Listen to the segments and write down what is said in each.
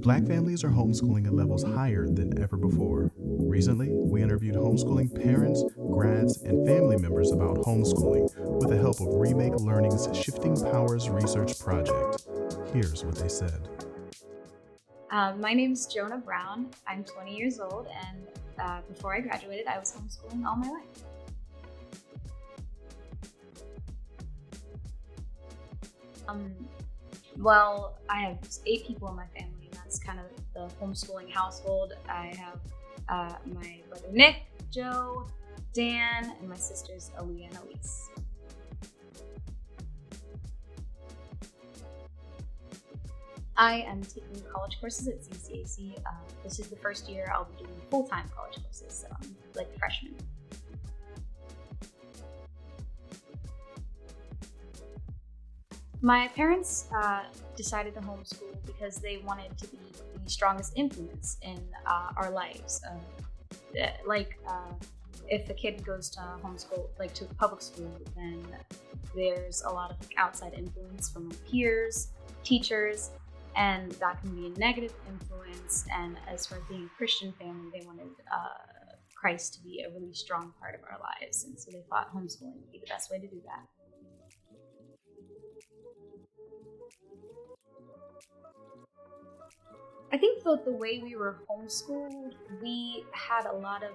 Black families are homeschooling at levels higher than ever before. Recently, we interviewed homeschooling parents, grads, and family members about homeschooling with the help of Remake Learning's Shifting Powers Research Project. Here's what they said. My name's Jonah Brown. I'm 20 years old, and before I graduated, I was homeschooling all my life. Well, I have 8 people in my family, and that's kind of the homeschooling household. I have my brother Nick, Joe, Dan, and my sisters Aaliyah and Elise. I am taking college courses at CCAC. This is the first year I'll be doing full-time college courses, so I'm like a freshman. My parents decided to homeschool because they wanted to be the strongest influence in our lives. If a kid goes to homeschool, like to public school, then there's a lot of outside influence from peers, teachers, and that can be a negative influence. And as for being a Christian family, they wanted Christ to be a really strong part of our lives, and so they thought homeschooling would be the best way to do that. I think that the way we were homeschooled, we had a lot of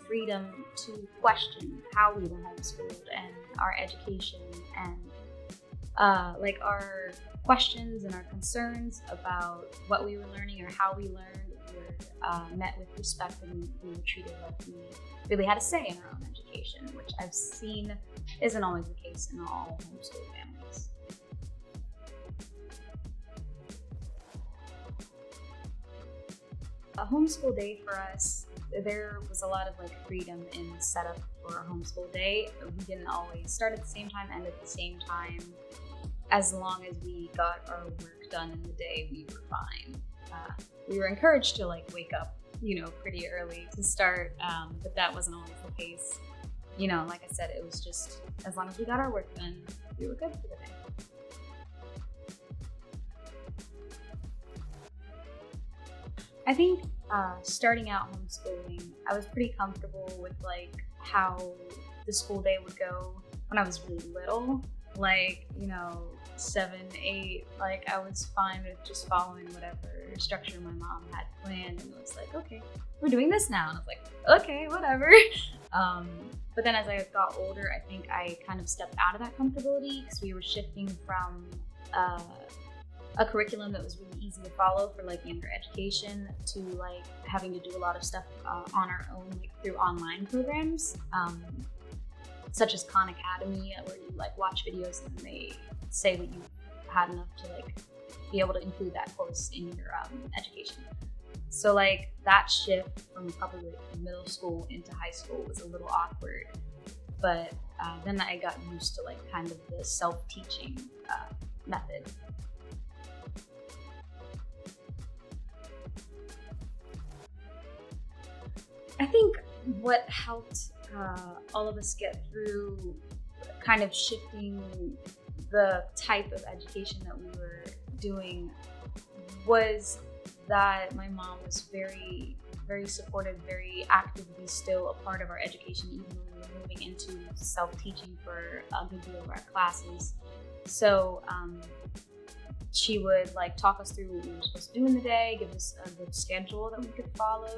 freedom to question how we were homeschooled and our education, and our questions and our concerns about what we were learning or how we learned were met with respect, and we were treated like we really had a say in our own education, which I've seen isn't always the case in all homeschool families. A homeschool day for us, there was a lot of freedom in setup for a homeschool day. We didn't always start at the same time, end at the same time. As long as we got our work done in the day, we were fine. We were encouraged to wake up, pretty early to start, but that wasn't always the case. Like I said, it was just as long as we got our work done, we were good for the day. I think starting out homeschooling, I was pretty comfortable with how the school day would go when I was really little, 7, 8, I was fine with just following whatever structure my mom had planned, and it was okay, we're doing this now, and I was okay, whatever. But then as I got older, I think I kind of stepped out of that comfortability because we were shifting from a curriculum that was really easy to follow for younger education to having to do a lot of stuff on our own through online programs, such as Khan Academy, where you watch videos and they say that you've had enough to be able to include that course in your education. So that shift from probably middle school into high school was a little awkward, but then I got used to kind of the self-teaching method. I think what helped all of us get through kind of shifting the type of education that we were doing was that my mom was very, very supportive, very actively still a part of our education, even when we were moving into self-teaching for a good deal of our classes. So she would talk us through what we were supposed to do in the day, give us a good schedule that we could follow,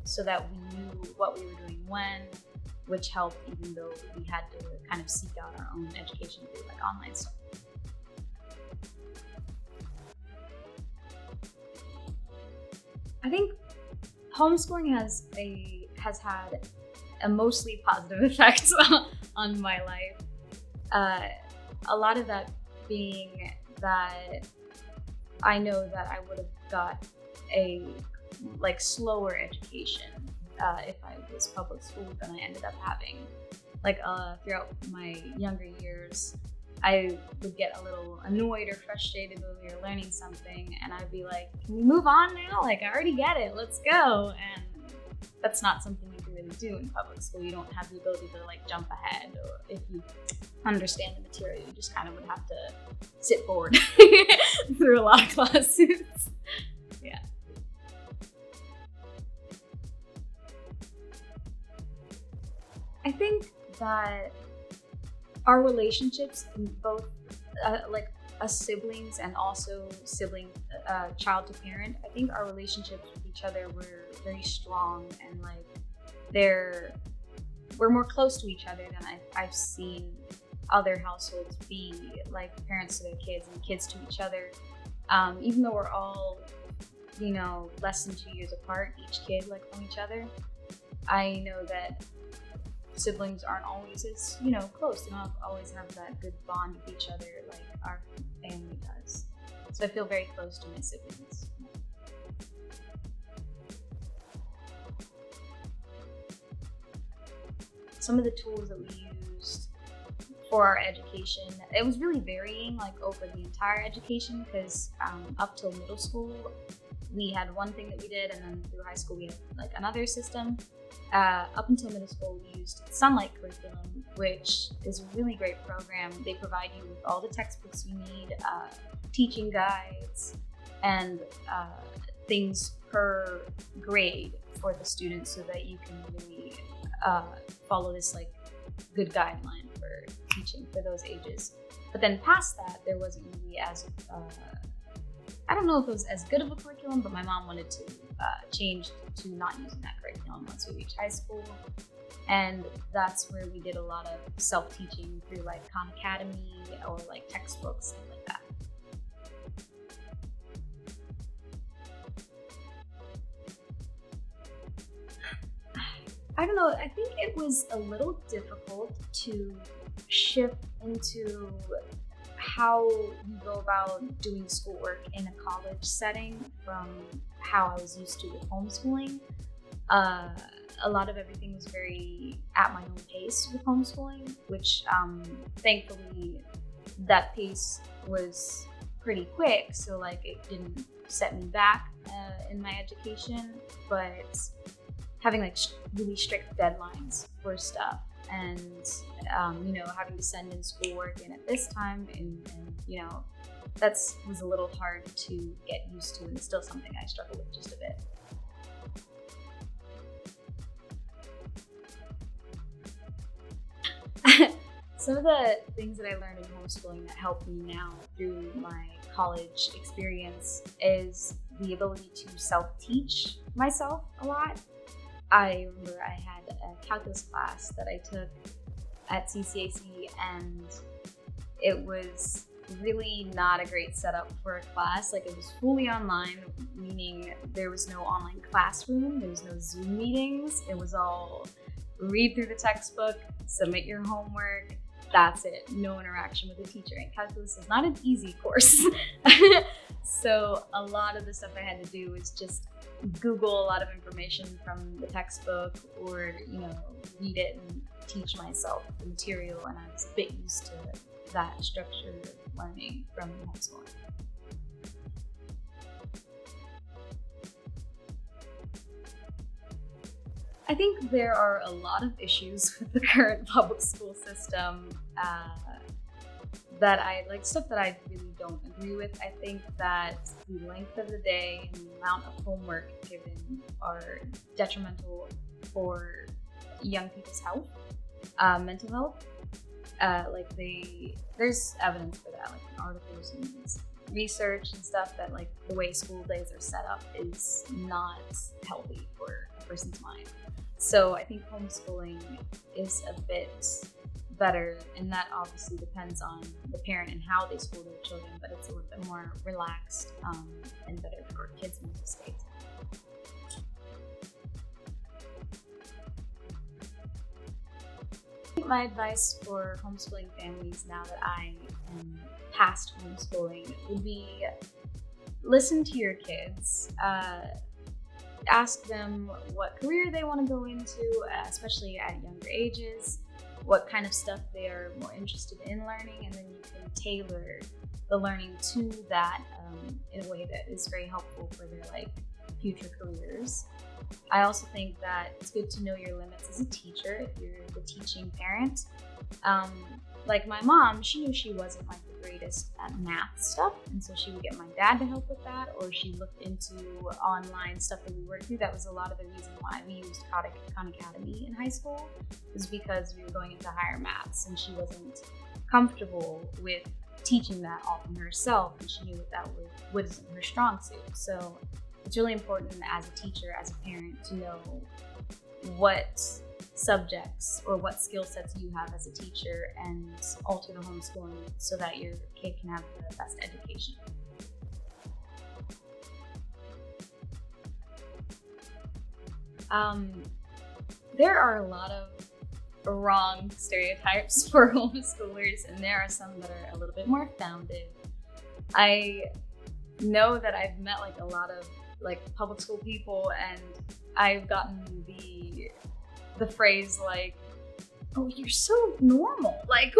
so that we knew what we were doing when, which helped even though we had to kind of seek out our own education through online stuff. I think homeschooling has had a mostly positive effect on my life. A lot of that being that I know that I would have got a slower education if I was public school than I ended up having. Throughout my younger years, I would get a little annoyed or frustrated when we were learning something, and I'd be like, can we move on now? I already get it, let's go. And that's not something you can really do in public school. You don't have the ability to jump ahead, or if you understand the material, you just kind of would have to sit forward through a lot of classes. I think that our relationships in both like us siblings and also child to parent, I think our relationships with each other were very strong, and like we're more close to each other than I've seen other households be, like parents to their kids and kids to each other. Even though we're all, less than 2 years apart, each kid like from each other, I know that siblings aren't always as, close. They don't always have that good bond with each other like our family does. So I feel very close to my siblings. Some of the tools that we used for our education, it was really varying like over the entire education, because up till middle school we had one thing that we did, and then through high school we had like another system. Up until middle school we used Sunlight curriculum, which is a really great program. They provide you with all the textbooks you need, teaching guides, and things per grade for the students, so that you can really follow this like good guideline for teaching for those ages. But then past that, there wasn't really as I don't know if it was as good of a curriculum, but my mom wanted to change to not using that curriculum once we reached high school. And that's where we did a lot of self-teaching through like Khan Academy or like textbooks, stuff like that. I don't know, I think it was a little difficult to shift into how you go about doing schoolwork in a college setting from how I was used to with homeschooling. A lot of everything was very at my own pace with homeschooling, which thankfully that pace was pretty quick, so like it didn't set me back in my education. But having like really strict deadlines for stuff, and having to send in schoolwork in at this time, and that was a little hard to get used to, and it's still something I struggle with just a bit. Some of the things that I learned in homeschooling that helped me now through my college experience is the ability to self-teach myself a lot. I remember I had a calculus class that I took at CCAC, and it was really not a great setup for a class. Like, it was fully online, meaning there was no online classroom, there was no Zoom meetings. It was all read through the textbook, submit your homework, that's it. No interaction with the teacher. And calculus is not an easy course. So a lot of the stuff I had to do was just Google a lot of information from the textbook, or read it and teach myself the material. And I was a bit used to that structured learning from homeschooling. I think there are a lot of issues with the current public school system that I like, stuff that I really don't agree with. I think that the length of the day and the amount of homework given are detrimental for young people's health, mental health. There's evidence for that, like in articles and research and stuff, that like the way school days are set up is not healthy for a person's mind. So I think homeschooling is a bit better, and that obviously depends on the parent and how they school their children, but it's a little bit more relaxed and better for kids' mental state. I think my advice for homeschooling families now that I am past homeschooling would be listen to your kids. Ask them what career they want to go into, especially at younger ages, what kind of stuff they are more interested in learning, and then you can tailor the learning to that in a way that is very helpful for their future careers. I also think that it's good to know your limits as a teacher if you're the teaching parent. Like my mom, she knew she wasn't the greatest at math stuff, and so she would get my dad to help with that, or she looked into online stuff that we worked through. That was a lot of the reason why we used Khan Academy in high school, was because we were going into higher maths, and she wasn't comfortable with teaching that all from herself, and she knew that wasn't her strong suit. So it's really important as a teacher, as a parent, to know what subjects or what skill sets you have as a teacher and alter the homeschooling so that your kid can have the best education. There are a lot of wrong stereotypes for homeschoolers, and there are some that are a little bit more founded. I know that I've met a lot of public school people, and I've gotten the phrase "Oh, you're so normal." I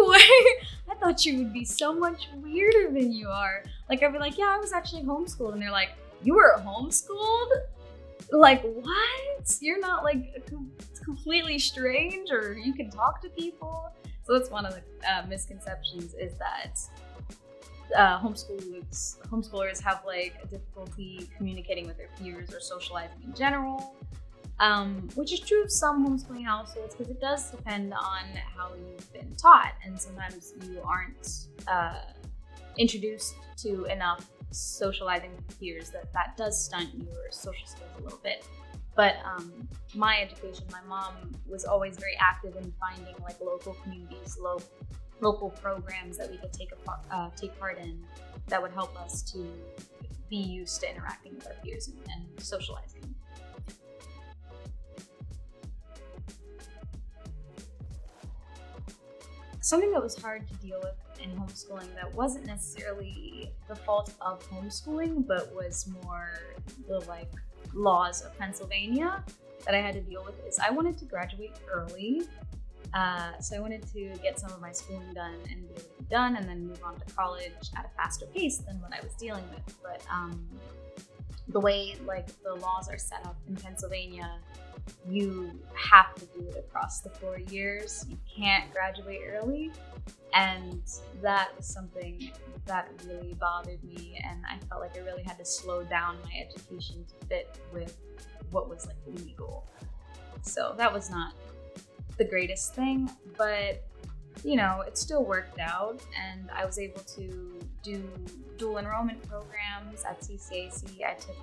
thought you would be so much weirder than you are. I'd be like, "Yeah, I was actually homeschooled," and they're like, "You were homeschooled? What? You're not completely strange, or you can talk to people?" So that's one of the misconceptions, is that homeschoolers have a difficulty communicating with their peers or socializing in general, which is true of some homeschooling households, because it does depend on how you've been taught, and sometimes you aren't introduced to enough socializing with peers that does stunt your social skills a little bit. But my education, my mom was always very active in finding local communities, local programs that we could take part in that would help us to be used to interacting with our peers and socializing. Something that was hard to deal with in homeschooling that wasn't necessarily the fault of homeschooling, but was more the laws of Pennsylvania that I had to deal with, is I wanted to graduate early. So I wanted to get some of my schooling done and be able to be done, and then move on to college at a faster pace than what I was dealing with. But the way the laws are set up in Pennsylvania, you have to do it across the 4 years. You can't graduate early, and that was something that really bothered me, and I felt like I really had to slow down my education to fit with what was legal. So that was not the greatest thing, but it still worked out, and I was able to do dual enrollment programs at CCAC. I took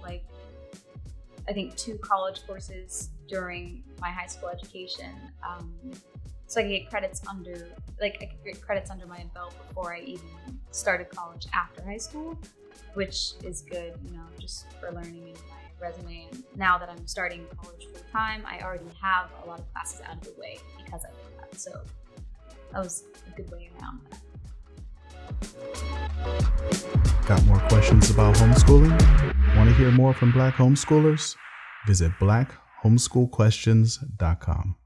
I think 2 college courses during my high school education, so I could get credits under my belt before I even started college after high school, which is good, just for learning in my resume. And now that I'm starting college full time, I already have a lot of classes out of the way because I did that. So that was a good way around that. Got more questions about homeschooling? Want to hear more from Black homeschoolers? Visit blackhomeschoolquestions.com.